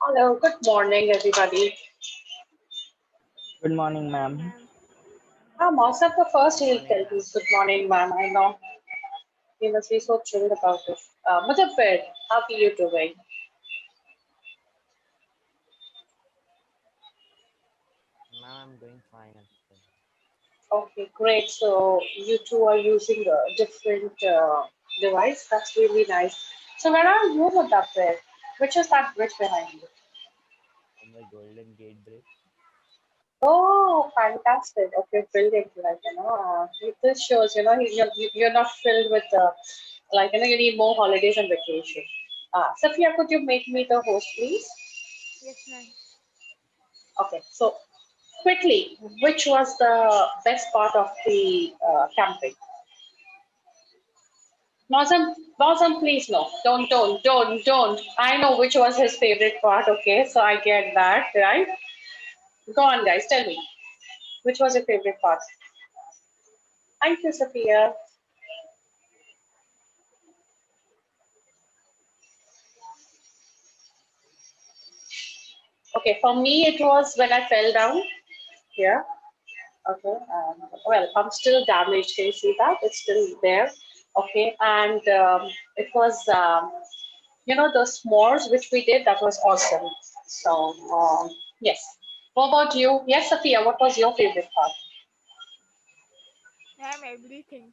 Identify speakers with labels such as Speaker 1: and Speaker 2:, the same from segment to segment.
Speaker 1: Hello, good morning, everybody.
Speaker 2: Good morning,
Speaker 3: Morning,
Speaker 2: ma'am.
Speaker 3: ma'am.
Speaker 1: Most of the first
Speaker 4: Good
Speaker 1: he'll tell
Speaker 4: morning,
Speaker 1: you
Speaker 4: ma'am.
Speaker 1: good morning, ma'am. I know he must be so chilled about it. Muthaffir, how are you doing?
Speaker 4: Ma'am, I'm doing fine as well.
Speaker 1: Okay, great. So you two are using a different device. That's really nice. So where are you, Muthaffir? Which is that bridge behind you?
Speaker 4: On the Golden Gate Bridge.
Speaker 1: Oh, fantastic. Okay, brilliant. This shows, you're not filled with, you need more holidays and vacation. Sophia, could you make me the host, please?
Speaker 3: Yes, ma'am.
Speaker 1: Okay, so quickly, which was the best part of the camping? Mozam, please no. Don't. I know which was his favorite part, okay? So I get that, right? Go on, guys, tell me. Which was your favorite part? Thank you, Sophia. Okay, for me, it was when I fell down here. Okay, well, I'm still damaged. Can you see that? It's still there. Okay, and it was, the s'mores which we did, that was awesome. So, yes. What about you? Yes, Sophia, what was your favorite part?
Speaker 3: Ma'am, everything.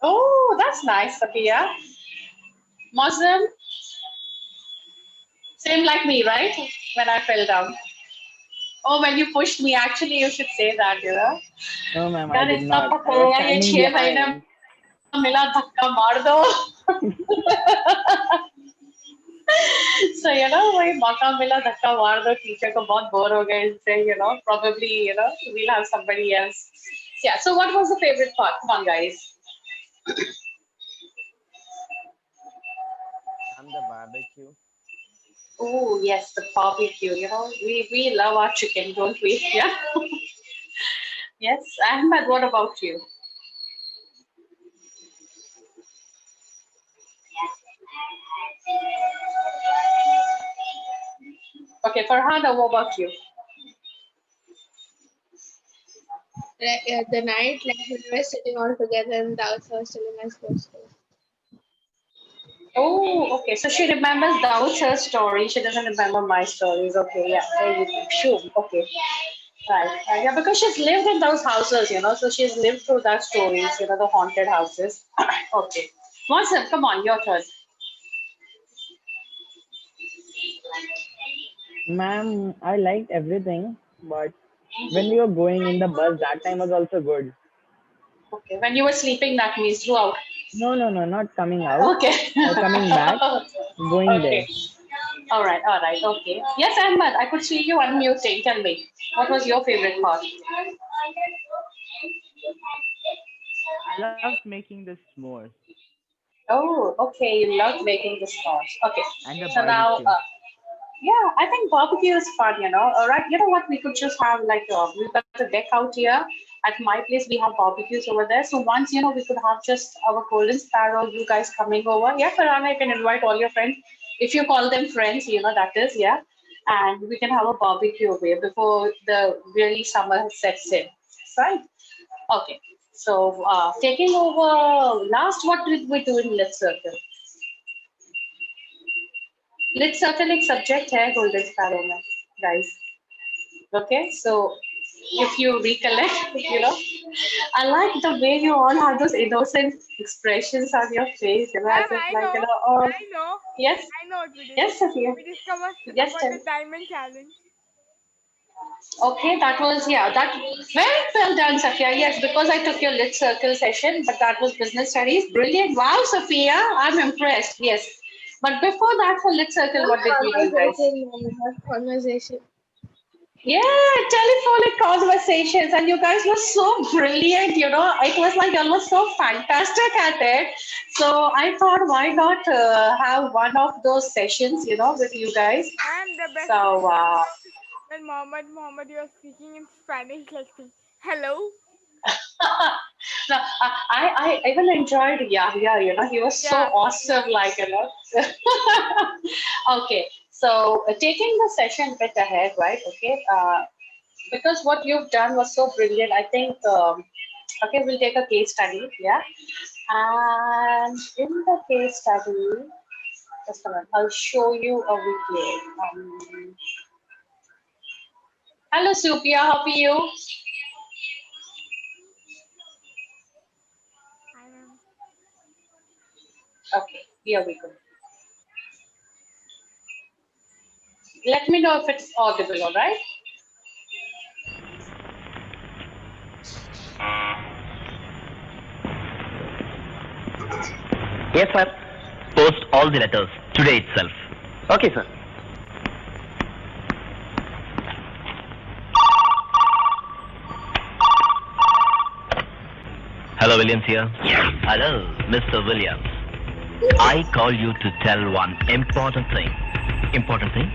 Speaker 1: Oh, that's nice, Sophia. Muslim, same like me, right? When I fell down. Oh, when you pushed me, actually, you should say that, you know.
Speaker 2: No, ma'am, I
Speaker 1: यार
Speaker 2: did
Speaker 1: इतना
Speaker 2: not. I was
Speaker 1: पकड़ेगा ये
Speaker 2: standing
Speaker 1: 6 महीने
Speaker 2: behind.
Speaker 1: मिला धक्का मार दो so वही मौका मिला धक्का मार दो टीचर को बहुत बोर हो गए इससे probably we'll have somebody else. Yeah, so what was the favorite part? Come on, guys.
Speaker 4: Ma'am, the barbecue.
Speaker 1: Oh yes, the barbecue. We love our chicken, don't we? Yeah. Yes. Ahmed, what about you? Okay, Farhana, what about you?
Speaker 5: Like the night, like when we were sitting all together in the house, I was telling my sports story.
Speaker 1: Oh, okay. So she remembers Dawood's her story. She doesn't remember my stories. Okay, yeah. There you go. Sure. Okay. Right. Yeah, because she's lived in those houses, so she's lived through that stories, the haunted houses. Okay. Wasif, come on, your turn.
Speaker 2: Ma'am, I liked everything, but when we were going in the bus, that time was also good.
Speaker 1: Okay. When you were sleeping, that means throughout.
Speaker 2: No, no, no, not coming out,
Speaker 1: Okay.
Speaker 2: coming back, going
Speaker 1: Okay.
Speaker 2: there.
Speaker 1: All right. Okay. Yes, Ahmed, I could see you unmuting. Tell me, what was your favorite part?
Speaker 4: I loved making the s'mores
Speaker 1: Oh, okay. You love making the sauce. Okay.
Speaker 4: and the
Speaker 1: So now,
Speaker 4: barbecue.
Speaker 1: yeah, I think barbecue is fun. All right. You know what? We could just have like, we've got a deck out here. At my place, we have barbecues over there. So once, we could have just our golden sparrow, you guys coming over. Yeah, Farana, you can invite all your friends. If you call them friends, that is, yeah. And we can have a barbecue over here before the really summer sets in. Right? Okay. So, taking over, last, what did we do in Let's Circle? Let's Circle एक subject है Golden Sparrow में, guys. Okay, so if you recollect, I like the way you all have those innocent expressions on your face,
Speaker 3: Ma'am,
Speaker 1: as if
Speaker 3: I
Speaker 1: like,
Speaker 3: know.
Speaker 1: oh,
Speaker 3: I know.
Speaker 1: yes,
Speaker 3: I know what we did.
Speaker 1: yes, Sophia,
Speaker 3: We discovered
Speaker 1: yes,
Speaker 3: about
Speaker 1: tell.
Speaker 3: the diamond challenge.
Speaker 1: Okay, that was, yeah, that very well done, Sophia. Yes, because I took your lit circle session, but that was business studies. Brilliant. Wow, Sophia, I'm impressed. Yes. But before that, for lit circle,
Speaker 5: Not
Speaker 1: what did we do, guys?
Speaker 5: conversation, not conversation.
Speaker 1: Yeah, telephonic conversations, and you guys were so brilliant. It was like you were so fantastic at it. So I thought, why not have one of those sessions, with you guys?
Speaker 3: Ma'am, the best
Speaker 1: So,
Speaker 3: part was when Mohammed, you were speaking in Spanish like saying, hello.
Speaker 1: no, I even enjoyed Yahya. He was so
Speaker 3: Yeah,
Speaker 1: awesome.
Speaker 3: yeah.
Speaker 1: Okay, So taking the session bit ahead, right? Okay. Because what you've done was so brilliant. I think. Okay, we'll take a case study. Yeah. And in the case study, just a minute, I'll show you a video. Hello, Supia. How are you?
Speaker 3: I am.
Speaker 1: Okay, here we go. Let me know if it's audible, all right?
Speaker 6: Yes, sir. Post all the letters today itself. Okay, sir. Hello, Williams here. Hello, Mr. Williams. I call you to tell one important thing. Important thing?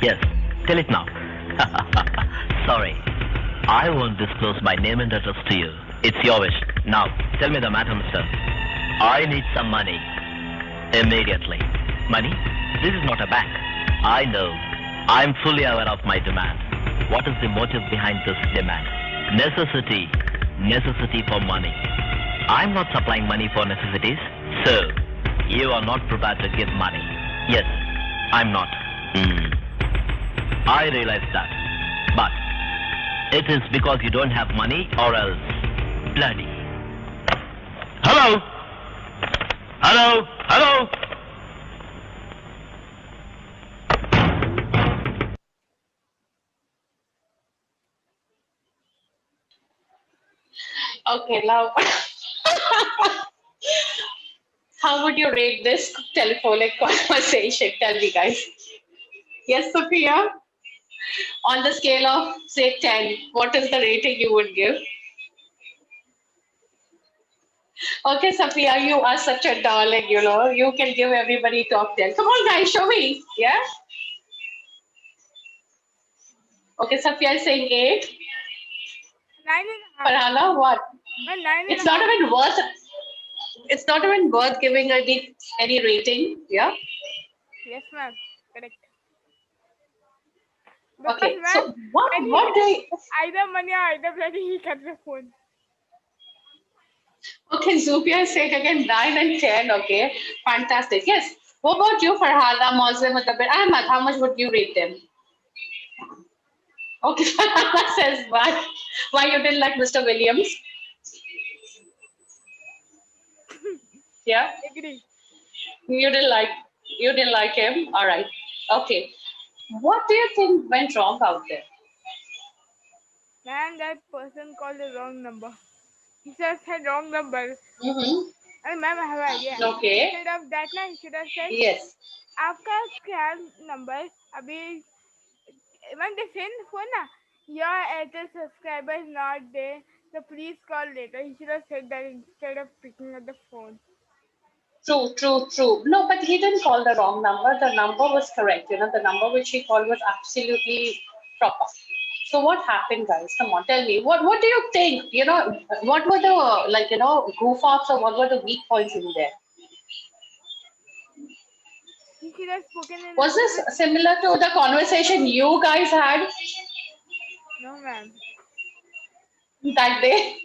Speaker 6: Yes. Tell it now. Sorry. I won't disclose my name and address to you. It's your wish. Now, tell me the matter, mister. I need some money. Immediately. Money? This is not a bank. I know. I'm fully aware of my demand. What is the motive behind this demand? Necessity. Necessity for money. I'm not supplying money for necessities. So, you are not prepared to give money. Yes, I'm not. I realize that. But, it is because you don't have money or else bloody. Hello? Hello? Hello?
Speaker 1: Okay, now, how would you rate this telephonic conversation? Tell me, guys. Yes, Sophia? On the scale of, say, 10, what is the rating you would give? Okay, Sophia, you are such a darling, you know. You can give everybody top 10. Come on, guys, show me. Yeah? Okay, Sophia is saying 8.
Speaker 3: 9.5.
Speaker 1: Farhana, what?
Speaker 3: Well, nine and
Speaker 1: It's
Speaker 3: a
Speaker 1: not
Speaker 3: half.
Speaker 1: even worth it's not even worth giving any rating. Yeah.
Speaker 3: Yes, ma'am. Correct. Because,
Speaker 1: Okay.
Speaker 3: ma'am,
Speaker 1: So what
Speaker 3: when he
Speaker 1: what do
Speaker 3: gets
Speaker 1: you,
Speaker 3: either money or either bloody, he cuts the phone.
Speaker 1: okay, Zupia is saying again 9 and 10. Okay. Fantastic. Yes. What about you, Farhana, Mozim, Ahmad? How much would you rate them? Okay, Farhana says why you didn't like Mr. Williams? Yeah.
Speaker 3: Agree.
Speaker 1: You didn't like you didn't like him. All right. Okay. What do you think went wrong out there?
Speaker 3: Man, that person called the wrong number. He just said wrong number.
Speaker 1: Mm-hmm.
Speaker 3: And ma'am, I have an idea.
Speaker 1: Okay.
Speaker 3: Instead of that, ना, he should have said,
Speaker 1: Yes.
Speaker 3: आपका क्या number अभी when they send the phone ना, your Airtel subscriber is not there, so please call later. He should have said that instead of picking up the phone.
Speaker 1: True, true, true. No, but he didn't call the wrong number. The number was correct. You know, the number which he called was absolutely proper. So what happened, guys? Come on, tell me. What do you think? You know, what were the goof offs or what were the weak points in there?
Speaker 3: He should have spoken in
Speaker 1: Was
Speaker 3: English.
Speaker 1: this similar to the conversation you guys had
Speaker 3: No, ma'am.
Speaker 1: that day?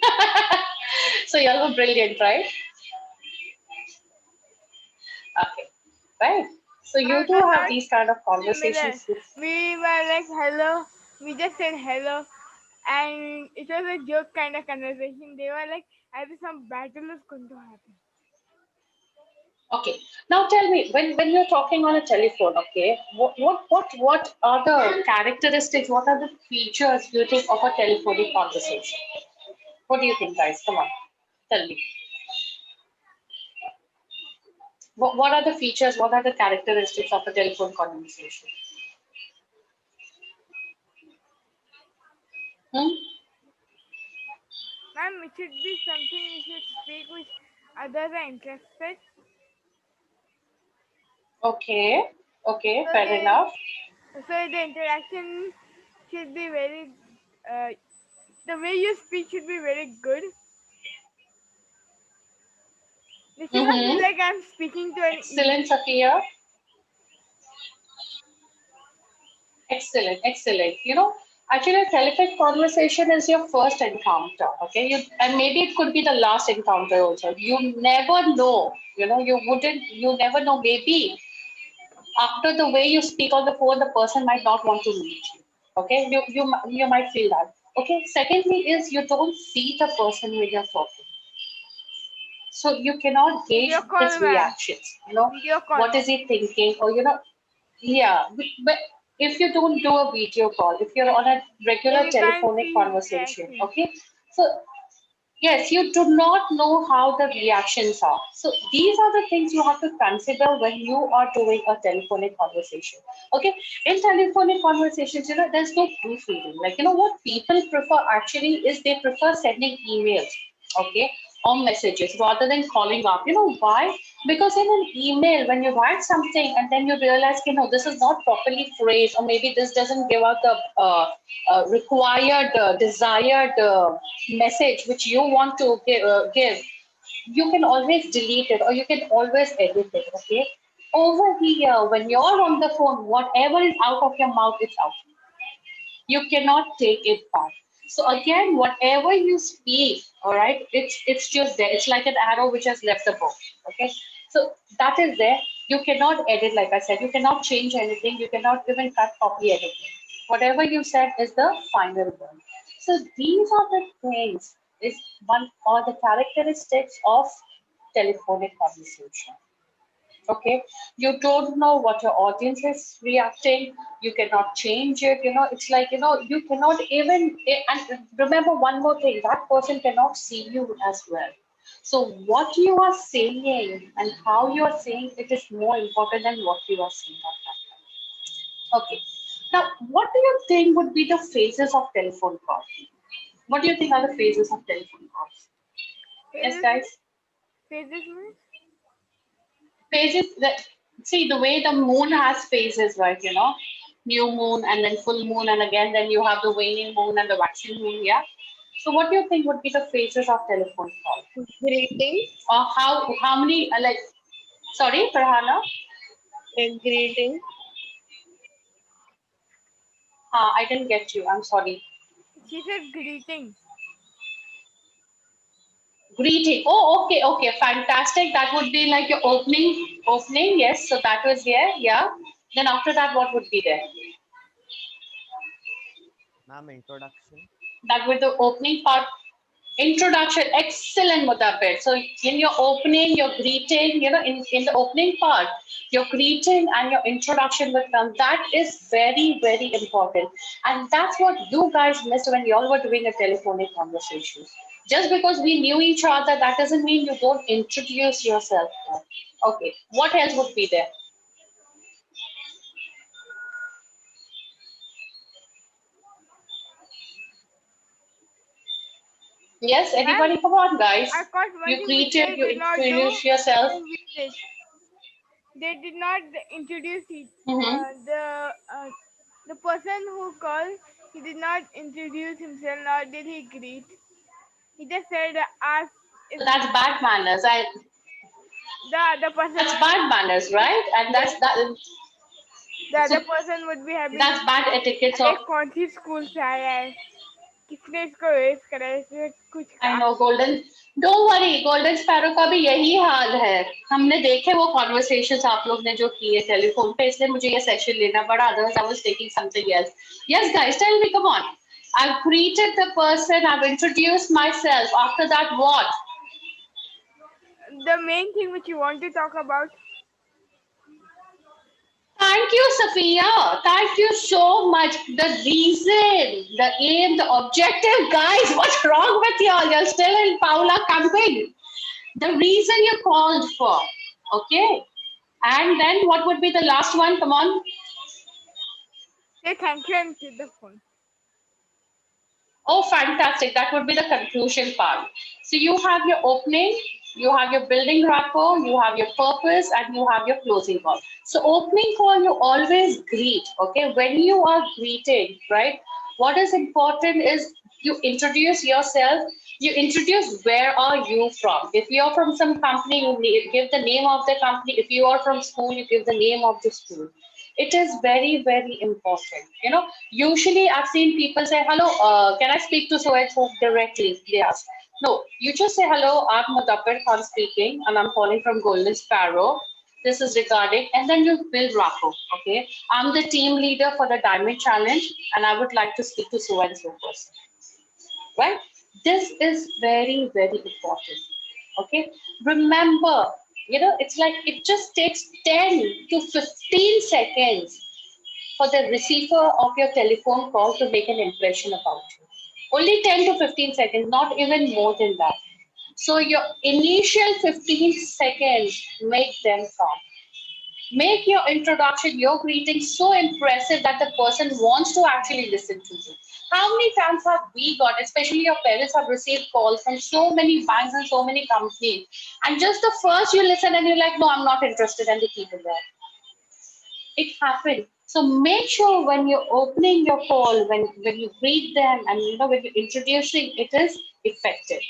Speaker 1: So you all were brilliant, right? Okay, right. So you
Speaker 3: It
Speaker 1: do
Speaker 3: was
Speaker 1: have
Speaker 3: not
Speaker 1: these kind of
Speaker 3: similar.
Speaker 1: conversations with.
Speaker 3: We were like, hello. We just said hello. And it was a joke kind of conversation. They were like, I think some battle is going to happen.
Speaker 1: Okay. Now tell me, when you're talking on a telephone, okay, what are the characteristics? What are the features you think of a telephonic conversation? What do you think, guys? Come on, tell me. What are the features? What are the characteristics of a telephone conversation? Hmm?
Speaker 3: Ma'am, it should be something we should speak with others are interested.
Speaker 1: Okay. Okay.
Speaker 3: So
Speaker 1: Fair
Speaker 3: the
Speaker 1: enough.
Speaker 3: so the interaction should be very uh, the way you speak should be very good. It should not be
Speaker 1: Mm-hmm.
Speaker 3: like I'm speaking to an
Speaker 1: Excellent, Safiya. Excellent, excellent. Actually, a telephone conversation is your first encounter, okay? And maybe it could be the last encounter also. You never know, you never know. Maybe after the way you speak on the phone, the person might not want to meet you, okay? You might feel that. Okay. Secondly, is you don't see the person when you're talking, so you cannot gauge
Speaker 3: Video
Speaker 1: his
Speaker 3: call, ma'am.
Speaker 1: reactions.
Speaker 3: Video call,
Speaker 1: What
Speaker 3: ma'am.
Speaker 1: is he thinking, or yeah, but if you don't do a video call, if you're on a
Speaker 3: Then
Speaker 1: regular
Speaker 3: we can't
Speaker 1: telephonic
Speaker 3: see his
Speaker 1: conversation,
Speaker 3: reaction.
Speaker 1: okay, so yes, you do not know how the reactions are. So these are the things you have to consider when you are doing a telephonic conversation. Okay, in telephonic conversations, there's no proofreading. Like, what people prefer actually is they prefer sending emails, okay, or messages rather than calling up. You know why? Because in an email, when you write something and then you realize, this is not properly phrased, or maybe this doesn't give out the required, desired message which you want to give, you can always delete it or you can always edit it. Okay. Over here, when you're on the phone, whatever is out of your mouth, it's out. You cannot take it back. So again, whatever you speak, all right, it's just there. It's like an arrow which has left the book. Okay, so that is there. You cannot edit, like I said. You cannot change anything. You cannot even cut, copy anything. Whatever you said is the final one. So these are the things is one or the characteristics of telephonic conversation. Okay, you don't know what your audience is reacting, you cannot change it, it's like, you cannot even, and remember one more thing, that person cannot see you as well. So what you are saying and how you are saying it is more important than what you are saying at that time. Okay, now what do you think would be the phases of telephone calls? What do you think are the phases of telephone calls? Yes,
Speaker 3: Phases means?
Speaker 1: guys.
Speaker 3: Phases means?
Speaker 1: Phases that, see, the way the moon has phases, right? New moon and then full moon, and again then you have the waning moon and the waxing moon. Yeah. So what do you think would be the phases of telephone call?
Speaker 5: Greeting,
Speaker 1: Or how many like, sorry, Farhana?
Speaker 5: like greeting,
Speaker 1: I didn't get you, I'm sorry.
Speaker 3: She said greeting.
Speaker 1: Greeting. Oh, okay, okay, fantastic. That would be like your opening, yes. So that was there, yeah. Then after that, what would be there?
Speaker 7: Ma'am, introduction.
Speaker 1: That would the opening part. Introduction, excellent, Mudabir. So in your opening, your greeting, in the opening part, your greeting and your introduction will come. That is very, very important. And that's what you guys missed when y'all were doing a telephonic conversation. Just because we knew each other, that doesn't mean you don't introduce yourself. Okay, what else would be there? Yes,
Speaker 3: Ma'am,
Speaker 1: anybody? Come on, guys.
Speaker 3: I caught one
Speaker 1: You
Speaker 3: thing which
Speaker 1: greeted,
Speaker 3: they
Speaker 1: you
Speaker 3: did not do
Speaker 1: introduced yourself.
Speaker 3: in village. They did not introduce it.
Speaker 1: Mm-hmm.
Speaker 3: The person who called, he did not introduce himself, nor did he greet. He just said, ask
Speaker 1: So
Speaker 3: if
Speaker 1: that's bad manners.
Speaker 3: the other person
Speaker 1: That's
Speaker 3: would
Speaker 1: bad manners, right? And
Speaker 3: yes, the
Speaker 1: so
Speaker 3: other person would be having
Speaker 1: that's bad etiquette
Speaker 3: अरे
Speaker 1: of,
Speaker 3: कौन सी school से आया है किसने इसको waste करा है इसमें कुछ
Speaker 1: I know, golden. Don't worry, golden sparrow का भी यही हाल है. हमने देखे वो conversations आप लोग ने जो किए टेलीफोन पे, इसलिए मुझे ये सेशन लेना पड़ा. Otherwise, I was taking something else. Yes, guys, tell me, come on. I've greeted the person. I've introduced myself. After that, what?
Speaker 3: the main thing which you want to talk about.
Speaker 1: Thank you, Sophia. Thank you so much. The reason, the aim, the objective, guys, what's wrong with y'all? You're still in Paula camping. The reason you called for, okay? And then what would be the last one? Come on.
Speaker 3: Say thank you and keep the phone.
Speaker 1: Oh, fantastic. That would be the conclusion part. So you have your opening, you have your building rapport, you have your purpose, and you have your closing call. So opening call, you always greet, okay? When you are greeting, right? What is important is you introduce yourself, you introduce where are you from. If you're from some company, you give the name of the company. If you are from school, you give the name of the school. It is very, very important. Usually I've seen people say, hello, can I speak to so and so directly? They ask. No, you just say, hello, I'm Mudabbir Khan speaking, and I'm calling from Golden Sparrow. This is regarding, and then you build rapport. Okay, I'm the team leader for the Diamond Challenge, and I would like to speak to so and so person. Right? This is very, very important. Okay, remember, it's like it just takes 10 to 15 seconds for the receiver of your telephone call to make an impression about you. Only 10 to 15 seconds, not even more than that. So your initial 15 seconds make them count. Make your introduction, your greeting so impressive that the person wants to actually listen to you. How many times have we got, especially your parents have received calls from so many banks and so many companies, and just the first you listen and you're like, no, I'm not interested, and they keep it there. It happened. So make sure when you're opening your call, when you greet them, and when you're introducing, it is effective.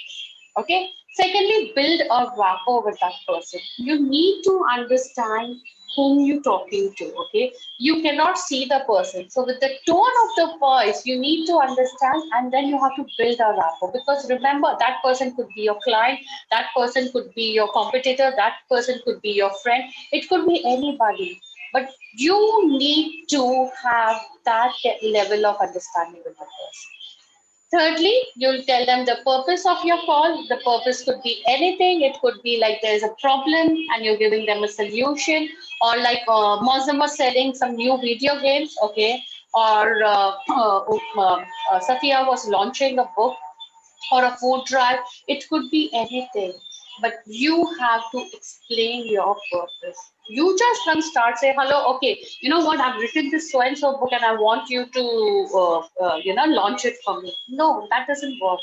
Speaker 1: Okay. Secondly, build a rapport with that person. You need to understand whom you're talking to. Okay. You cannot see the person. So with the tone of the voice, you need to understand, and then you have to build a rapport. Because remember, that person could be your client, that person could be your competitor, that person could be your friend, it could be anybody. But you need to have that level of understanding with the person. Thirdly, you'll tell them the purpose of your call. The purpose could be anything. It could be like there's a problem and you're giving them a solution, or like Mozam was selling some new video games, okay, or Safiya was launching a book or a food drive. It could be anything, but you have to explain your purpose. You just don't start say hello. Okay, you know what? I've written this so and so book, and I want you to launch it for me. No, that doesn't work.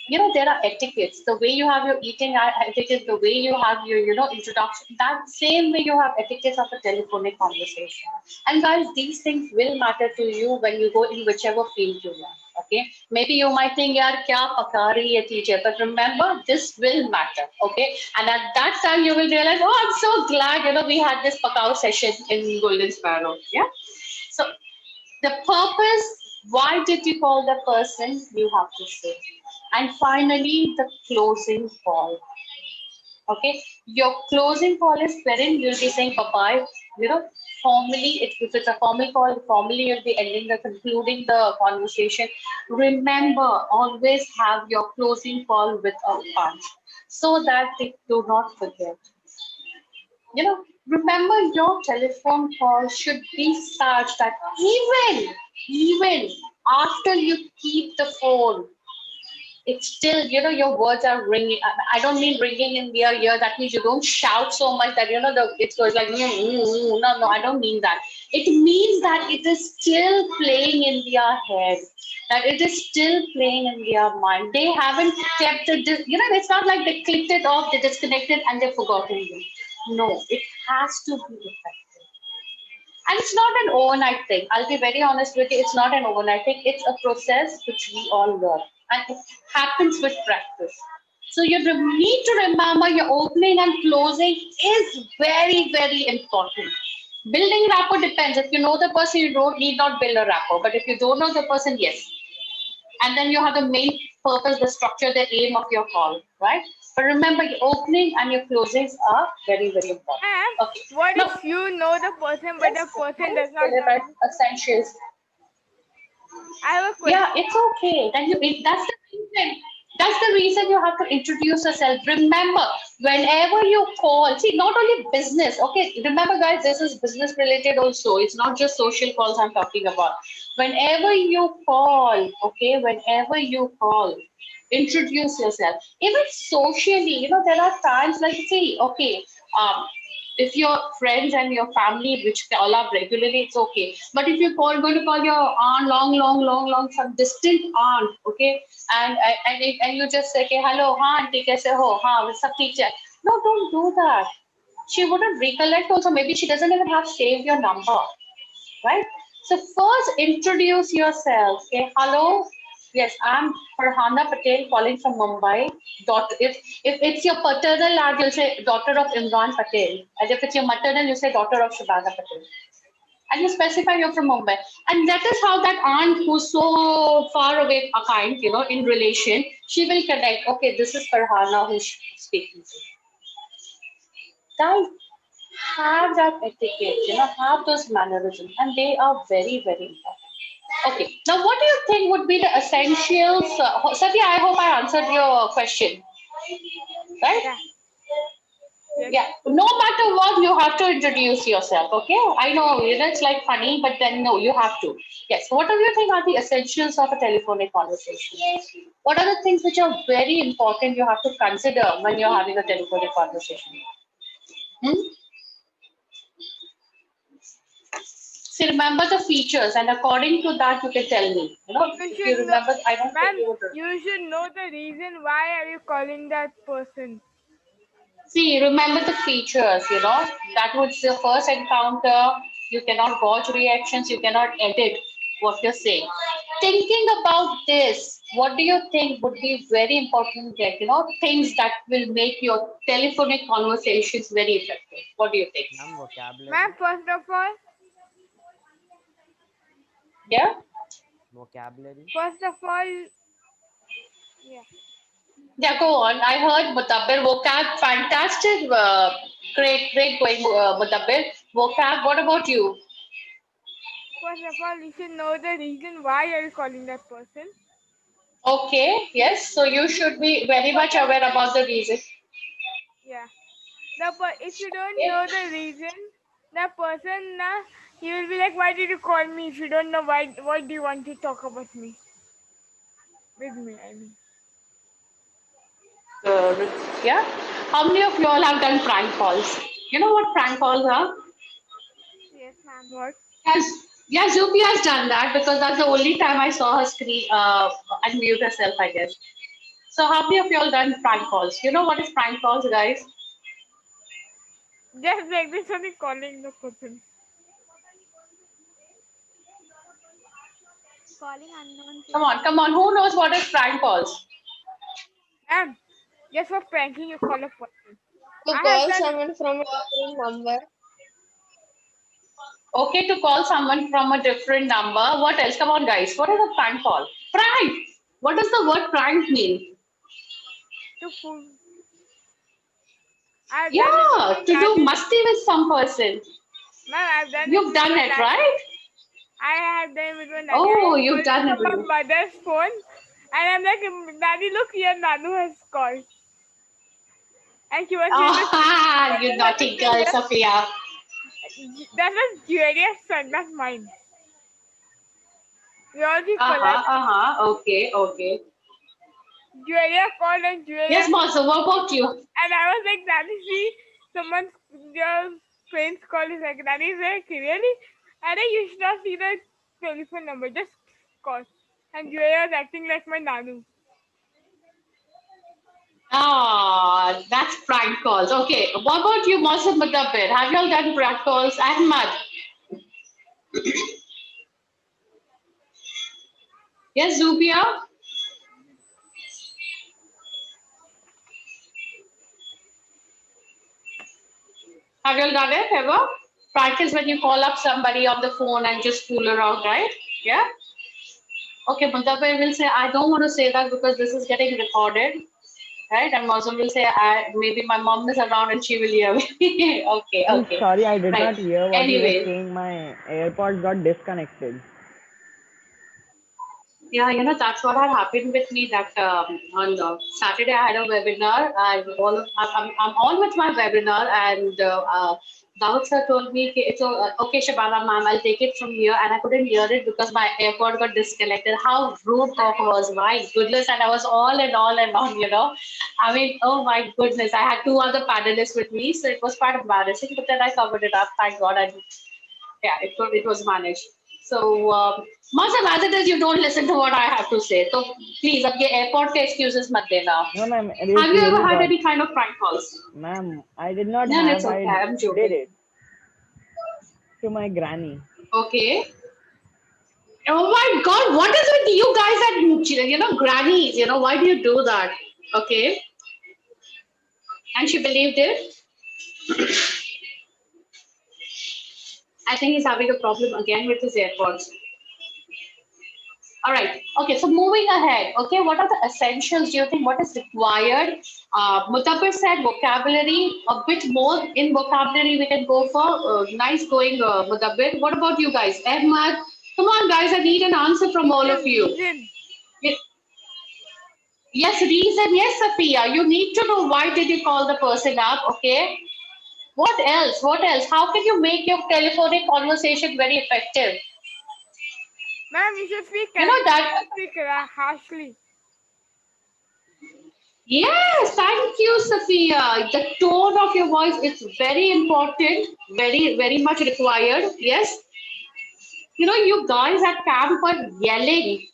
Speaker 1: There are etiquettes, the way you have your eating etiquette, the way you have your introduction, that same way you have etiquettes of a telephonic conversation. And guys, these things will matter to you when you go in whichever field you are. Okay, maybe you might think, yaar kya paka rahi hai teacher, but remember, this will matter. Okay, and at that time you will realize, oh, I'm so glad we had this pakao session in Golden Sparrow. Yeah. So the purpose, why did you call the person, you have to say. And finally, the closing call. Okay, your closing call is wherein you'll be saying bye bye. Formally, if it's a formal call, formally you'll be ending the concluding the conversation. Remember, always have your closing call with a punch so that they do not forget. Remember, your telephone call should be such that even after you keep the phone, it's still, your words are ringing. I don't mean ringing in their ear. That means you don't shout so much that, it goes like, no, I don't mean that. It means that it is still playing in their head, that it is still playing in their mind. They haven't kept it, it's not like they clicked it off, they disconnected and they've forgotten you. No, it has to be effective. And it's not an overnight thing. I'll be very honest with you. It's not an overnight thing. It's a process which we all learn. And it happens with practice. So you need to remember your opening and closing is very, very important. Building rapport depends. If you know the person, you don't need not build a rapport. But if you don't know the person, yes. And then you have the main purpose, the structure, the aim of your call, right? But remember, your opening and your closings are very, very important.
Speaker 3: And
Speaker 1: Okay.
Speaker 3: what
Speaker 1: Now,
Speaker 3: if you know the person but the person
Speaker 1: let's
Speaker 3: does not know
Speaker 1: celebrate
Speaker 3: you?
Speaker 1: essentials.
Speaker 3: I have a
Speaker 1: Yeah,
Speaker 3: question.
Speaker 1: it's okay. Then that's the reason. That's the reason you have to introduce yourself. Remember, whenever you call, see, not only business. Okay, remember, guys, this is business related also. It's not just social calls I'm talking about. Whenever you call, okay, whenever you call, introduce yourself. Even socially, there are times like, see, okay, um, if your friends and your family which call up regularly, it's okay. But if you going to call your aunt, long, some distant aunt, okay, and you just say, okay, hello, हाँ aunty कैसे हो, हाँ सब ठीक है. No, don't do that. She wouldn't recollect. Also, maybe she doesn't even have saved your number, right? So first, introduce yourself. Okay, hello. Yes, I'm Farhana Patel calling from Mumbai. If it's your paternal aunt, you'll say daughter of Imran Patel. And if it's your maternal, you say daughter of Shabana Patel. And you specify you're from Mumbai. And that is how that aunt who's so far away, a kind, in relation, she will connect. Okay, this is Farhana who's speaking to. Guys, have that etiquette, have those mannerisms, and they are very, very important. Okay, now what do you think would be the essentials? Satya, I hope I answered your question, right?
Speaker 3: Yeah. Yes.
Speaker 1: Yeah, no matter what, you have to introduce yourself, okay? I know, it's like funny, but then no, you have to. Yes, what do you think are the essentials of a telephonic conversation? What are the things which are very important you have to consider when you're having a telephonic conversation? Hmm? So remember the features, and according to that, you can tell me.
Speaker 3: You
Speaker 1: If you
Speaker 3: should know,
Speaker 1: remember, I don't think
Speaker 3: ma'am.
Speaker 1: you would.
Speaker 3: You should know the reason why are you calling that person.
Speaker 1: See, remember the features, that was the first encounter. You cannot gauge reactions, you cannot edit what you're saying. Thinking about this, what do you think would be very important, like, things that will make your telephonic conversations very effective? What do you think?
Speaker 7: Ma'am,
Speaker 3: Ma'am,
Speaker 7: vocabulary.
Speaker 3: first of all,
Speaker 1: Yeah?
Speaker 7: Vocabulary.
Speaker 3: first of all, yeah.
Speaker 1: Yeah, go on. I heard Mutabbir vocab, fantastic, great going, Mutabbir. Vocab, what about you?
Speaker 3: First of all, you should know the reason why are you calling that person.
Speaker 1: Okay, yes. So you should be very much aware about the reason.
Speaker 3: Yeah. If you don't know the reason, the person he will be like, why did you call me if you don't know why? What do you want to talk about me with me? I mean,
Speaker 1: Yeah. How many of you all have done prank calls? You know what prank calls are?
Speaker 3: yes, ma'am. What?
Speaker 1: Yes. Yeah, Zupi has done that because that's the only time I saw her screen unmute herself, I guess. So how many of you all done prank calls? You know what is prank calls, guys?
Speaker 3: Just like this only calling the person.
Speaker 8: Calling unknown
Speaker 1: Come on,
Speaker 8: people.
Speaker 1: come on. Who knows what is prank calls?
Speaker 3: Ma'am, just for pranking, you call a person.
Speaker 5: To
Speaker 3: I have
Speaker 5: call
Speaker 3: done.
Speaker 5: someone from a different number.
Speaker 1: Okay, to call someone from a different number. What else? Come on, guys. What is a prank call? Prank. What does the word prank mean?
Speaker 3: To fool. I've done it with
Speaker 1: Yeah,
Speaker 3: my
Speaker 1: to do
Speaker 3: nanny.
Speaker 1: musty with some person.
Speaker 3: Ma'am, I've done it
Speaker 1: You've
Speaker 3: with
Speaker 1: done
Speaker 3: my
Speaker 1: it,
Speaker 3: nanny.
Speaker 1: right?
Speaker 3: I have done it with my nanny.
Speaker 1: Oh,
Speaker 3: I
Speaker 1: you've
Speaker 3: called
Speaker 1: done it.
Speaker 3: from my mother's phone, and I'm like, Nanny, look here, Nanu has called, and she was doing this.
Speaker 1: Ah, you naughty girl, Sophia.
Speaker 3: That was Julia's son, not mine. We all be
Speaker 1: Uh-huh,
Speaker 3: polite.
Speaker 1: uh-huh. Okay, okay.
Speaker 3: Julia called and
Speaker 1: Yes,
Speaker 3: Julia,
Speaker 1: Monzo, what about you?
Speaker 3: and I was like, Nanny, see, someone's your friend's call is like, Nanny is like, really? And then you should not see the telephone number, just call. And Julia was acting like my Nanu.
Speaker 1: Ah, that's prank calls. Okay, what about you, Monzo Mudabir? Have you all done prank calls? Ahmad, yes, Zubia? Have you all done it ever? Prank is when you call up somebody on the phone and just fool around, right? Yeah? Okay, Mudabir will say, I don't want to say that because this is getting recorded. Right? And Muslim will say, maybe my mom is around and she will hear me. Okay,
Speaker 2: I'm
Speaker 1: okay.
Speaker 2: sorry, I did
Speaker 1: Right.
Speaker 2: not hear what you were
Speaker 1: Anyways,
Speaker 2: saying. My AirPods got disconnected.
Speaker 1: yeah, that's what had happened with me that on Saturday I had a webinar and I'm on with my webinar and Daud sir told me, "Ki it's okay, Shabana ma'am, I'll take it from here." And I couldn't hear it because my AirPod got disconnected. How rude of was, my goodness. And I was all and on. I mean, oh my goodness. I had two other panelists with me, so it was quite embarrassing, but then I covered it up, thank God. And yeah, it was managed. So, Mazhab, as it is, you don't listen to what I have to say. So please, अब ये airport के excuses मत देना.
Speaker 2: No, ma'am, it
Speaker 1: Have you ever
Speaker 2: really
Speaker 1: had
Speaker 2: got.
Speaker 1: any kind of prank calls?
Speaker 2: Ma'am, I did not
Speaker 1: No, it's
Speaker 2: have.
Speaker 1: okay.
Speaker 2: I
Speaker 1: I'm
Speaker 2: did
Speaker 1: joking.
Speaker 2: it to my granny.
Speaker 1: Okay. Oh my God, what is with you guys and grannies, why do you do that? Okay. And she believed it. I think he's having a problem again with his AirPods. All right. Okay. So moving ahead. Okay. What are the essentials? Do you think what is required? Mutabir said vocabulary. A bit more in vocabulary we can go for. Nice going, Mutabir. What about you guys? Ahmad. Come on, guys. I need an answer from all of you.
Speaker 3: Reason.
Speaker 1: Ye- Yes, reason. Yes, Sophia. You need to know why did you call the person up. Okay. What else? What else? How can you make your telephonic conversation very effective?
Speaker 3: Ma'am, you should speak
Speaker 1: You know that.
Speaker 3: harshly.
Speaker 1: Yes, thank you, Sophia. The tone of your voice is very important, very, very much required. Yes, you guys at camp are yelling.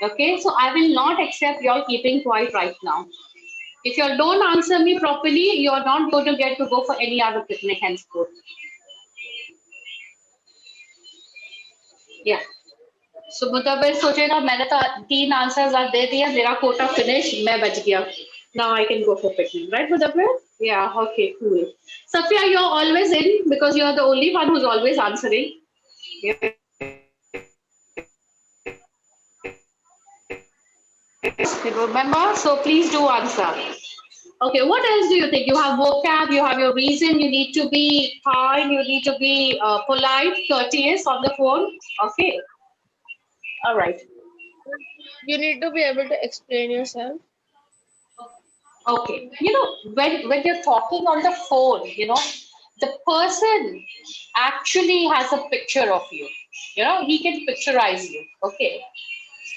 Speaker 1: Okay, so I will not accept y'all keeping quiet right now. If you all don't answer me properly, you're not going to get to go for any other picnic henceforth. Yeah. So मुतबिर सोचेगा मैंने तो तीन answers आज दे दिया मेरा Kota finish मैं बच गया. Now I can go for picnic, right, Mudabbir? Yeah, okay, cool. Safia, you're always in because you're the only one who's always answering. Remember? So please do answer. Okay, what else do you think? You have vocab, you have your reason, you need to be kind, you need to be polite, courteous on the phone. Okay, all right.
Speaker 5: You need to be able to explain yourself.
Speaker 1: Okay, when you're talking on the phone, the person actually has a picture of you. He can picturize you. Okay,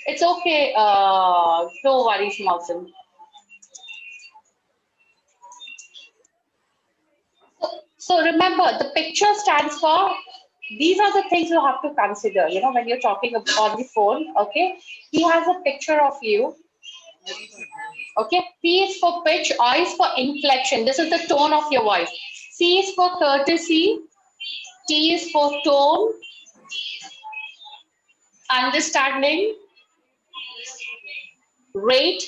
Speaker 1: it's okay. No worries, Mawsum. So remember, the picture stands for. These are the things you have to consider. When you're talking on the phone. Okay, he has a picture of you. Okay, P is for pitch, I is for inflection. This is the tone of your voice. C is for courtesy, T is for tone, understanding, rate,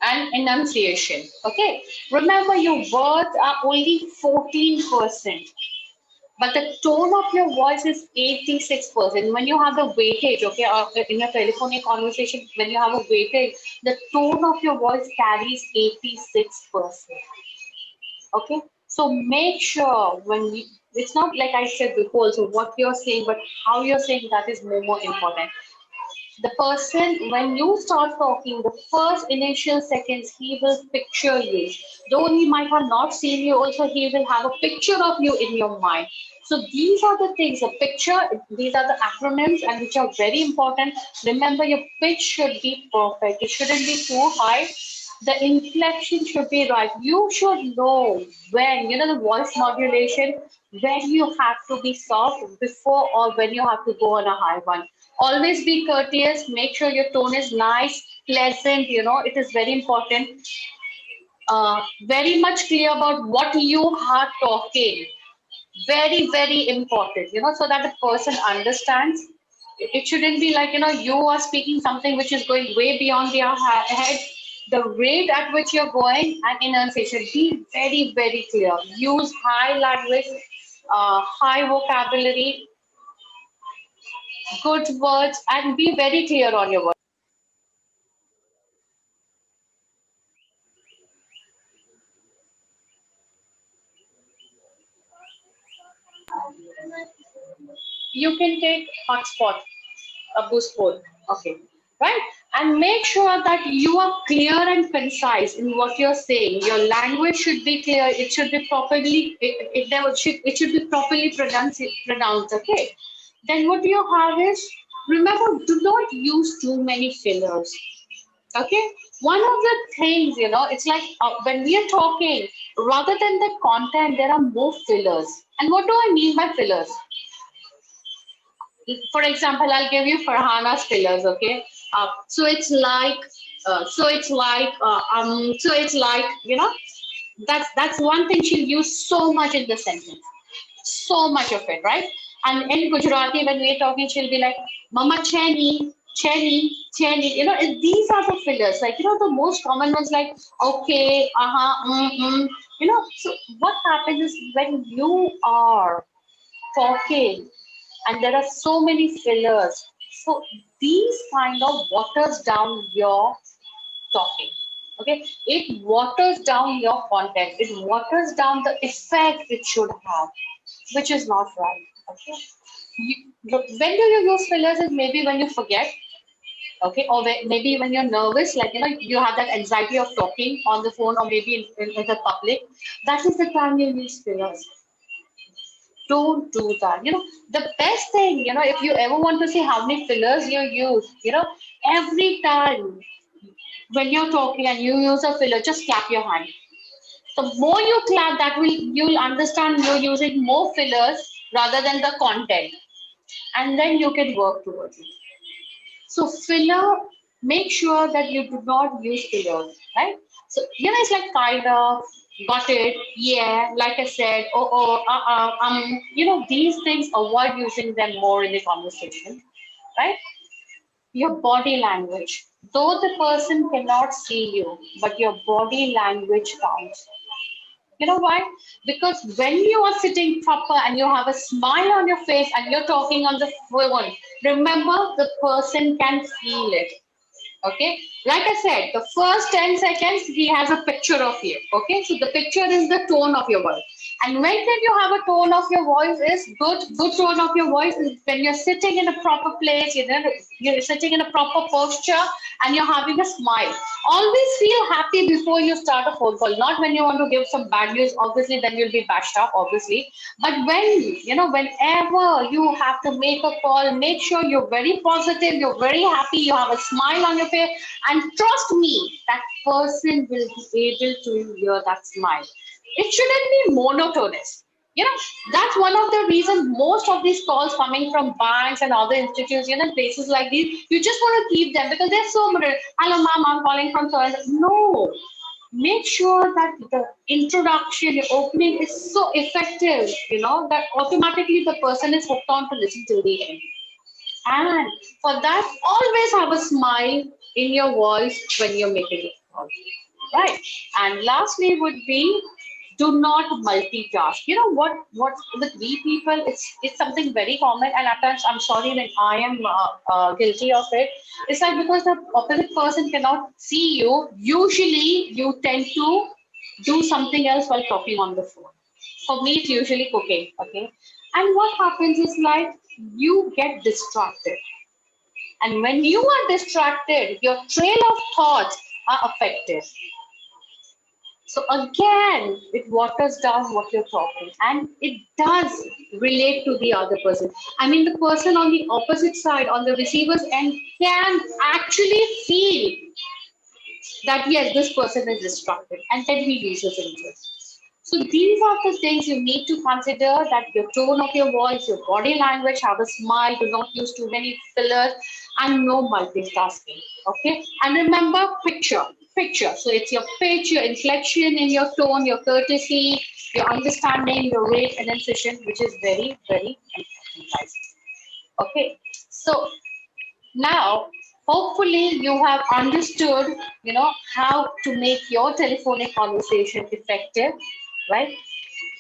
Speaker 1: and enunciation. Okay, remember your words are only 14%. But the tone of your voice is 86%. When you have the weightage, okay, or in a telephonic conversation, when you have a weightage, the tone of your voice carries 86%. Okay, so make sure it's not like I said before, so what you're saying, but how you're saying that is more important. The person, when you start talking, the first initial seconds, he will picture you. Though he might have not seen you, also he will have a picture of you in your mind. So these are the things, a picture, these are the acronyms and which are very important. Remember, your pitch should be perfect. It shouldn't be too high. The inflection should be right. You should know when, the voice modulation, when you have to be soft before or when you have to go on a high one. Always be courteous. Make sure your tone is nice, pleasant. It is very important. Very much clear about what you are talking. Very, very important, so that the person understands. It shouldn't be like, you are speaking something which is going way beyond their head. The rate at which you're going and enunciation, be very, very clear. Use high language, high vocabulary, good words, and be very clear on your words. You can take hotspot, a boost code. Okay, right? And make sure that you are clear and concise in what you're saying. Your language should be clear. It should be properly. It should be properly pronounced. Okay. Then what you have is, remember, do not use too many fillers. Okay. One of the things, it's like when we are talking, rather than the content, there are more fillers. And what do I mean by fillers? For example, I'll give you Farhana's pillars, okay? So it's like, that's one thing she'll use so much in the sentence, so much of it, right? And in Gujarati, when we're talking, she'll be like, Mama Cheni, Chenny, these are the fillers, like, the most common ones, like, okay, so what happens is when you are talking and there are so many fillers, so these kind of waters down your talking. Okay, it waters down your content, it waters down the effect it should have, which is not right. Okay, when do you use fillers is maybe when you forget. Okay, or maybe when you're nervous, like, you have that anxiety of talking on the phone, or maybe in the public. That is the time you use fillers. Don't do that. The best thing, if you ever want to see how many fillers you use, every time when you're talking and you use a filler, just clap your hand. The more you clap, you'll understand you're using more fillers rather than the content, and then you can work towards it. So filler, make sure that you do not use fillers, right? So it's like kind of, got it, yeah, like I said, these things, avoid using them more in the conversation, right? Your body language. Though the person cannot see you, but your body language counts. You know why? Because when you are sitting proper and you have a smile on your face and you're talking on the phone, remember the person can feel it. Okay, like I said, the first 10 seconds he has a picture of you. Okay, so the picture is the tone of your voice. And when can you have a tone of your voice is good tone of your voice is when you're sitting in a proper place, you're sitting in a proper posture and you're having a smile. Always feel happy before you start a phone call, not when you want to give some bad news, obviously then you'll be bashed up, obviously. But whenever you have to make a call, make sure you're very positive, you're very happy, you have a smile on your face, and trust me, that person will be able to hear that smile. It shouldn't be monotonous. That's one of the reasons most of these calls coming from banks and other institutions, places like these, you just want to keep them because they're so good. Hello, ma'am, I'm calling from so and so. No, make sure that the introduction, your opening is so effective, that automatically the person is hooked on to listen till the end. And for that, always have a smile in your voice when you're making a call. Right. And lastly would be, do not multitask. You know what with we people, it's something very common, and at times I'm sorry that I am guilty of it. It's like because the opposite person cannot see you, usually you tend to do something else while talking on the phone. For me, it's usually cooking. Okay, and what happens is like you get distracted, and when you are distracted, your trail of thoughts are affected. So again, it waters down what you're talking, and it does relate to the other person. I mean, the person on the opposite side, on the receiver's end, can actually feel that yes, this person is distracted, and then he loses interest. So these are the things you need to consider, that your tone of your voice, your body language, have a smile, do not use too many fillers, and no multitasking. Okay, and remember picture. So it's your pitch, your inflection in your tone, your courtesy, your understanding, your rate and incision, which is very, very important, guys. Okay, so now, hopefully you have understood, how to make your telephonic conversation effective, right?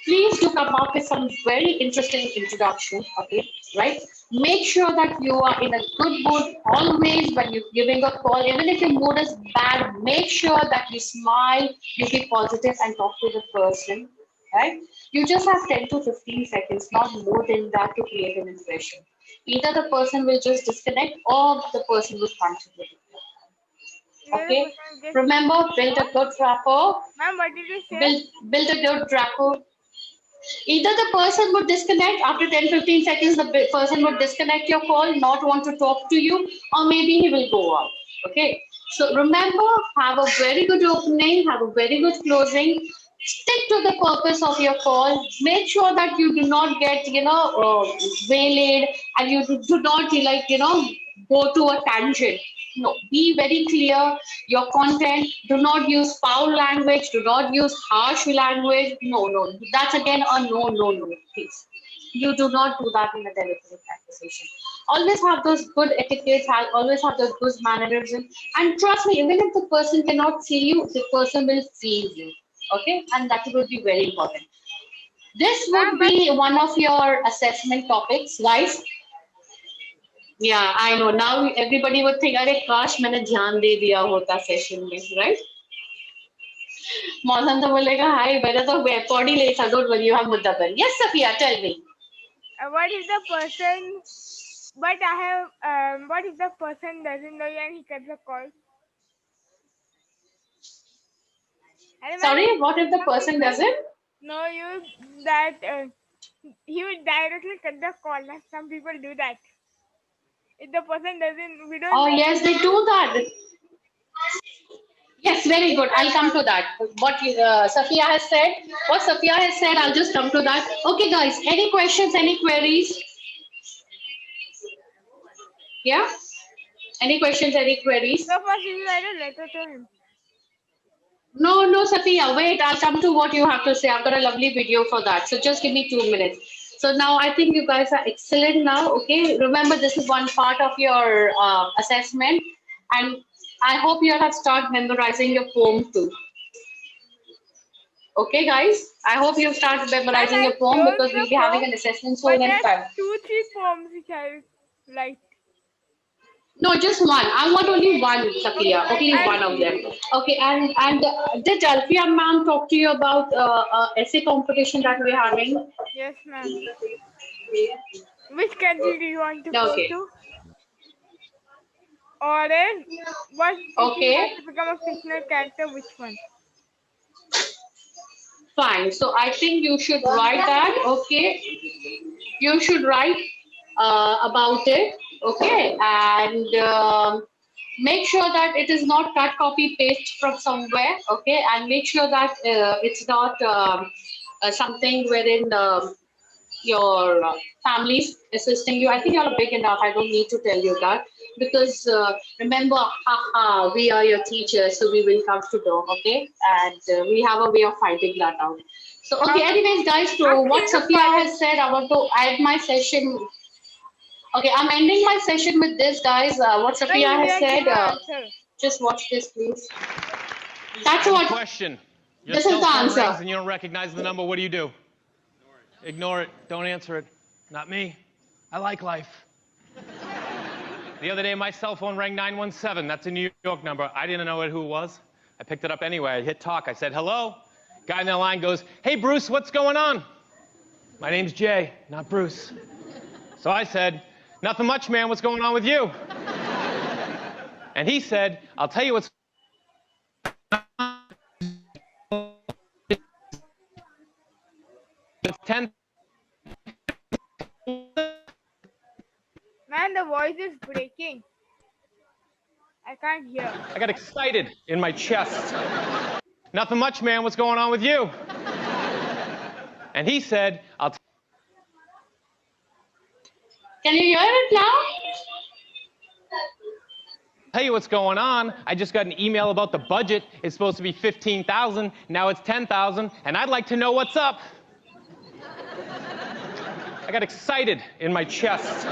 Speaker 1: Please do come up with some very interesting introduction, okay, right? Make sure that you are in a good mood always when you're giving a call. Even if your mood is bad, make sure that you smile, you be positive and talk to the person, right? You just have 10 to 15 seconds, not more than that, to create an impression. Either the person will just disconnect or the person will continue.
Speaker 3: Either the
Speaker 1: Okay?
Speaker 3: person gets.
Speaker 1: Remember, build a good rapport.
Speaker 3: Ma'am, what did you say?
Speaker 1: Build a good rapport. Either the person would disconnect after 10-15 seconds, the person would disconnect your call, not want to talk to you, or maybe he will go out. Okay. So remember, have a very good opening, have a very good closing. Stick to the purpose of your call. Make sure that you do not get, waylaid, and you do not like, go to a tangent. No, be very clear. Your content, do not use foul language, do not use harsh language. No, no, that's again a no, no, no, please. You do not do that in a telephonic conversation. Always have those good etiquettes, always have those good mannerisms. And trust me, even if the person cannot see you, the person will feel you. Okay? And that will be very important. This would
Speaker 3: Ma'am, but
Speaker 1: be one of your assessment topics, guys. Yeah, I know. Now everybody would think, "अरे काश मैंने ध्यान दे दिया होता session में," right? मौसम तो बोलेगा, "हाय, मेरा तो body ले था, don't worry, you have मुद्दा पर." Yes, Safiya, tell me.
Speaker 3: what if the person? But I have. What if the person doesn't know you and he cuts the call? And ma'am,
Speaker 1: Sorry, what if the
Speaker 3: some
Speaker 1: person
Speaker 3: people
Speaker 1: doesn't?
Speaker 3: know you that he will directly cut the call. Like some people do that. If the person doesn't, we don't
Speaker 1: Oh,
Speaker 3: know
Speaker 1: yes,
Speaker 3: who
Speaker 1: they
Speaker 3: he is.
Speaker 1: do that. Yes, very good. I'll come to that. What Safiya has said, I'll just come to that. Okay, guys, any questions, any queries? Yeah? Any questions, any queries?
Speaker 3: So first, you will write a letter to him.
Speaker 1: No, no, Safiya, wait, I'll come to what you have to say. I've got a lovely video for that. So just give me 2 minutes. So now I think you guys are excellent now. Okay, remember this is one part of your assessment, and I hope you all have started memorizing your poem too. Okay, guys, I hope you start
Speaker 3: Ma'am,
Speaker 1: memorizing
Speaker 3: I
Speaker 1: your poem
Speaker 3: chose
Speaker 1: because
Speaker 3: the
Speaker 1: we'll be having
Speaker 3: poem,
Speaker 1: an assessment
Speaker 3: but
Speaker 1: soon in
Speaker 3: there's
Speaker 1: time.
Speaker 3: 2-3 poems which I like.
Speaker 1: No, just one. I want only one,
Speaker 3: Okay,
Speaker 1: Safiya. Only
Speaker 3: I'll
Speaker 1: one of
Speaker 3: see.
Speaker 1: them. Okay, and did Alfia ma'am talk to you about essay competition that we're having?
Speaker 3: Yes, ma'am. Which country do you want to go
Speaker 1: Okay.
Speaker 3: to? Or else, what if you
Speaker 1: Okay.
Speaker 3: have to become a fictional character? Which one?
Speaker 1: Fine. So I think you should write that. Okay. You should write about it. Okay. And make sure that it is not cut, copy, paste from somewhere. Okay. And make sure that it's not something wherein your family's assisting you. I think you're big enough. I don't need to tell you that because remember, haha, we are your teachers, so we will come to know, okay? And we have a way of finding that out. So, okay,
Speaker 3: How
Speaker 1: anyways, guys, to what
Speaker 3: can you
Speaker 1: Safiya
Speaker 3: find?
Speaker 1: has said, I want to add my session. Okay, I'm ending my session with this, guys. What
Speaker 3: No, he
Speaker 1: Safiya has
Speaker 3: didn't give
Speaker 1: said,
Speaker 3: an answer.
Speaker 1: just watch this, please.
Speaker 8: I
Speaker 1: That's
Speaker 8: have a
Speaker 1: what,
Speaker 8: question. Your
Speaker 1: this is
Speaker 8: cell
Speaker 1: the
Speaker 8: phone
Speaker 1: answer.
Speaker 8: rings and you don't recognize the number. What do? Ignore it. Don't answer it. Not me. I like life. The other day, my cell phone rang 917. That's a New York number. I didn't know who it was. I picked it up anyway. I hit talk. I said, hello. Guy in the line goes, hey, Bruce, what's going on? My name's Jay, not Bruce. So I said, nothing much, man. What's going on with you? And he said, I'll tell you what's it's 10.
Speaker 3: Man, the voice is breaking. I can't hear.
Speaker 8: I got excited in my chest. Nothing much, man. What's going on with you? And he said, I'll
Speaker 1: Can you hear it now?
Speaker 8: tell you what's going on. I just got an email about the budget. It's supposed to be 15,000. Now it's 10,000, and I'd like to know what's up. I got excited in my chest.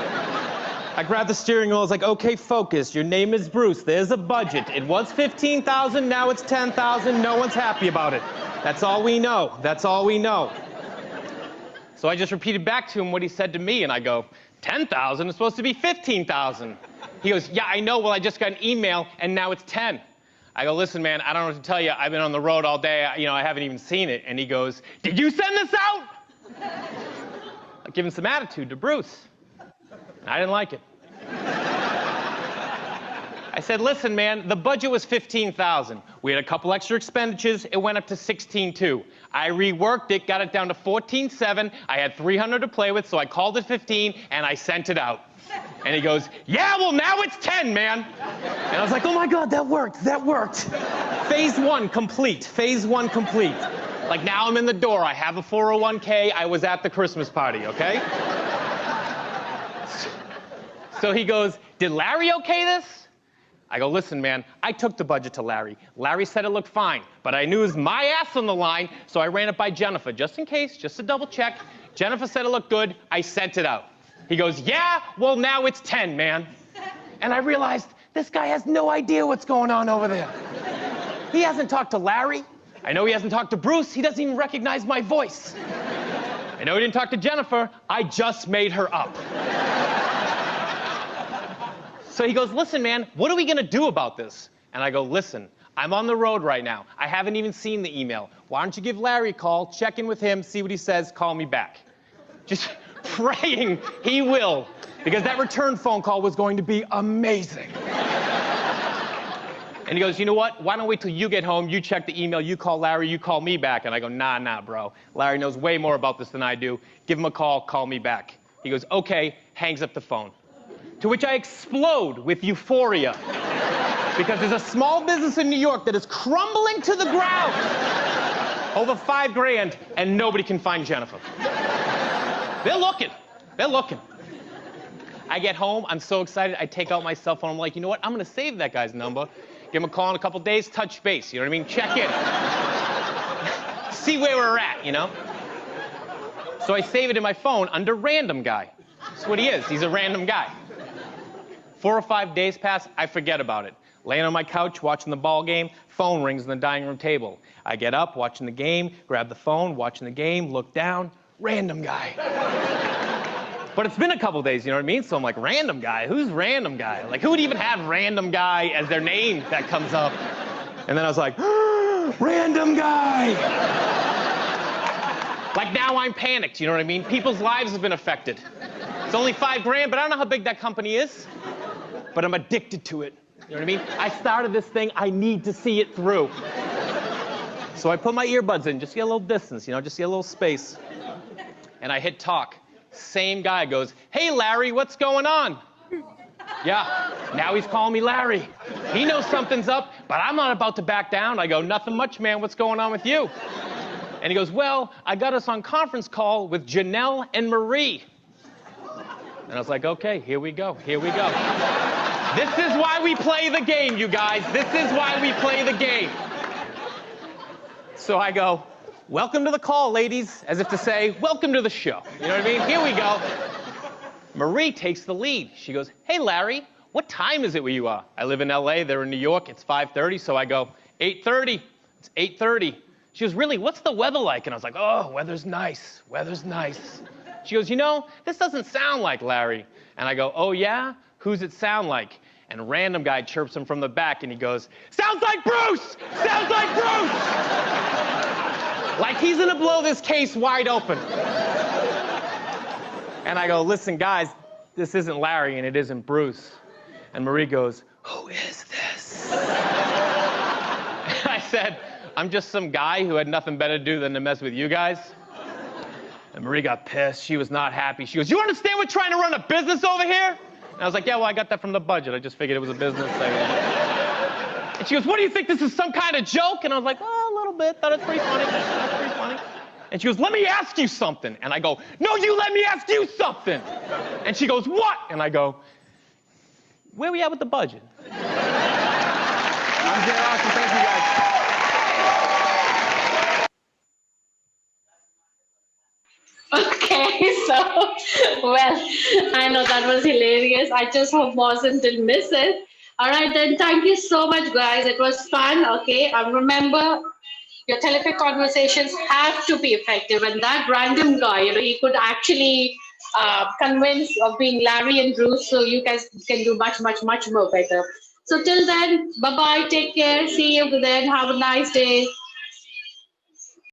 Speaker 8: I grabbed the steering wheel. I was like, okay, focus. Your name is Bruce. There's a budget. It was 15,000. Now it's 10,000. No one's happy about it. That's all we know. That's all we know. So I just repeated back to him what he said to me, and I go, 10,000 is supposed to be 15,000. He goes, yeah, I know. Well, I just got an email, and now it's 10. I go, listen, man, I don't know what to tell you. I've been on the road all day. I haven't even seen it. And he goes, did you send this out? I give him some attitude to Bruce. I didn't like it. I said, listen, man, the budget was 15,000. We had a couple extra expenditures. It went up to 16.2. I reworked it, got it down to 14.7. I had 300 to play with, so I called it 15, and I sent it out. And he goes, yeah, well, now it's 10, man. And I was like, oh, my God, that worked. That worked. Phase 1 complete. Phase 1 complete. Like, now I'm in the door. I have a 401k. I was at the Christmas party, okay? So he goes, did Larry okay this? I go, listen, man, I took the budget to Larry. Larry said it looked fine, but I knew it was my ass on the line, so I ran it by Jennifer, just in case, just to double check. Jennifer said it looked good. I sent it out. He goes, yeah, well, now it's 10, man. And I realized this guy has no idea what's going on over there. He hasn't talked to Larry. I know he hasn't talked to Bruce. He doesn't even recognize my voice. I know he didn't talk to Jennifer. I just made her up. So he goes, listen, man, what are we going to do about this? And I go, listen, I'm on the road right now. I haven't even seen the email. Why don't you give Larry a call, check in with him, see what he says, call me back. Just praying he will, because that return phone call was going to be amazing. And he goes, you know what? Why don't wait till you get home, you check the email, you call Larry, you call me back. And I go, nah, bro. Larry knows way more about this than I do. Give him a call me back. He goes, okay, hangs up the phone. To which I explode with euphoria. Because there's a small business in New York that is crumbling to the ground. Over $5 grand, and nobody can find Jennifer. They're looking. I get home, I'm so excited, I take out my cell phone, I'm like, you know what, I'm gonna save that guy's number, give him a call in a couple days, touch base, you know what I mean? Check in. See where we're at, you know? So I save it in my phone under random guy. That's what he is, he's a random guy. 4 or 5 days pass, I forget about it. Laying on my couch, watching the ball game, phone rings on the dining room table. I get up, watching the game, grab the phone, watching the game, look down, random guy. But it's been a couple days, you know what I mean? So I'm like, random guy? Who's random guy? Like, who would even have random guy as their name that comes up? And then I was like, random guy! Like, now I'm panicked, you know what I mean? People's lives have been affected. It's only $5 grand, but I don't know how big that company is. But I'm addicted to it, you know what I mean? I started this thing, I need to see it through. So I put my earbuds in, just get a little distance, you know, just get a little space. And I hit talk. Same guy goes, hey, Larry, what's going on? Yeah, now he's calling me Larry. He knows something's up, but I'm not about to back down. I go, nothing much, man. What's going on with you? And he goes, well, I got us on conference call with Janelle and Marie. And I was like, okay, here we go. This is why we play the game, you guys. This is why we play the game. So I go, welcome to the call, ladies, as if to say, welcome to the show. You know what I mean? Here we go. Marie takes the lead. She goes, hey, Larry, what time is it where you are? I live in LA, they're in New York, it's 5:30, so I go, 8:30. It's 8:30. She goes, really, what's the weather like? And I was like, oh, weather's nice. She goes, you know, this doesn't sound like Larry. And I go, oh, yeah? Who's it sound like? And random guy chirps him from the back, and he goes, sounds like Bruce! Sounds like Bruce! Like he's gonna blow this case wide open. And I go, listen, guys, this isn't Larry and it isn't Bruce. And Marie goes, who is this? And I said, I'm just some guy who had nothing better to do than to mess with you guys. And Marie got pissed. She was not happy. She goes, you understand we're trying to run a business over here? And I was like, yeah, well, I got that from the budget. I just figured it was a business. And she goes, what do you think, this is some kind of joke? And I was like, well, a little bit. Thought it's pretty funny. And she goes, let me ask you something. And I go, no, you let me ask you something. And she goes, what? And I go, where we at with the budget? I'm Jay Austin. Thank you, guys.
Speaker 5: Okay, so, well, I know that was hilarious. I just hope Boston didn't miss it. All right, then, thank you so much, guys. It was fun, okay? And remember, your telephone conversations have to be effective. And that random guy, you know, he could actually convince of being Larry and Bruce, so you guys can do much, much, much more better. So till then, bye-bye, take care, see you then, have a nice day.